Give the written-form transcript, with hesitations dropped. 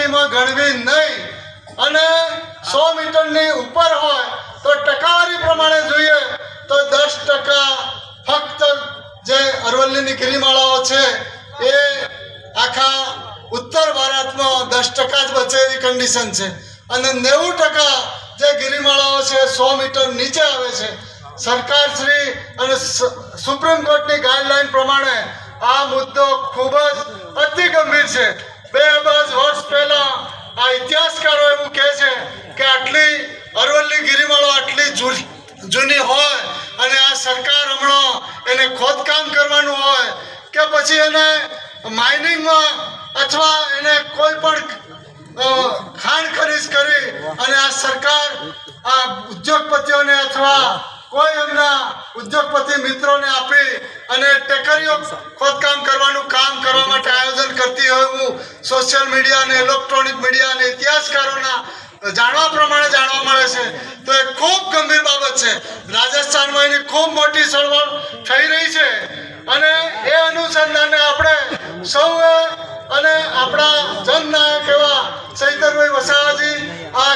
પટ્ટીમાં ગણવી નહીં અને 100 મીટરની ઉપર હોય તો ટકાવારી પ્રમાણે જોઈએ તો 10% ફક્ત જે અરવલ્લીની ગિરિમાળાઓ છે એ આખા ઉત્તર ભારતમાં 10% જ બચે એવી કન્ડિશન છે અને 90% જે ગિરિમાળાઓ છે 100 મીટર નીચે આવે છે. સરકાર શ્રી અને સુપ્રીમ કોર્ટની ગાઈડલાઈન પ્રમાણે આ મુદ્દો ખૂબ જ અતિ ગંભીર છે. 2 વર્ષ પહેલા આ ઇતિહાસકારો એવું કહે છે કે આટલી અરવલ્લી ગિરિમાળો આટલી જૂની હોય અને આ સરકાર હમણાં એને ખોદકામ કરવાનું હોય કે પછી એને માઇનિંગમાં અથવા એને કોઈ પણ ખાણ ખરીદ કરી અને આ સરકાર આ ઉદ્યોગપતિઓને અથવા કોઈ એમના ઉદ્યોગપતિ મિત્રોને આપી અને ટેકરીઓ ખોદકામ કરવાનું કામ કરવા માટે આયોજન કરતી હોય હું સોશિયલ મીડિયા અને ઇલેક્ટ્રોનિક મીડિયા અને ઇતિહાસકારોના જાણવા પ્રમાણે જાણવા મળે છે. તો એ ખૂબ ગંભીર બાબત છે. રાજસ્થાનમાં એની ખૂબ મોટી ચળવળ થઈ રહી છે અને એ અનુસંધાને આપણે સૌએ અને આપણા જનનાયક એવા ચૈતરભાઈ વસાવાજી આ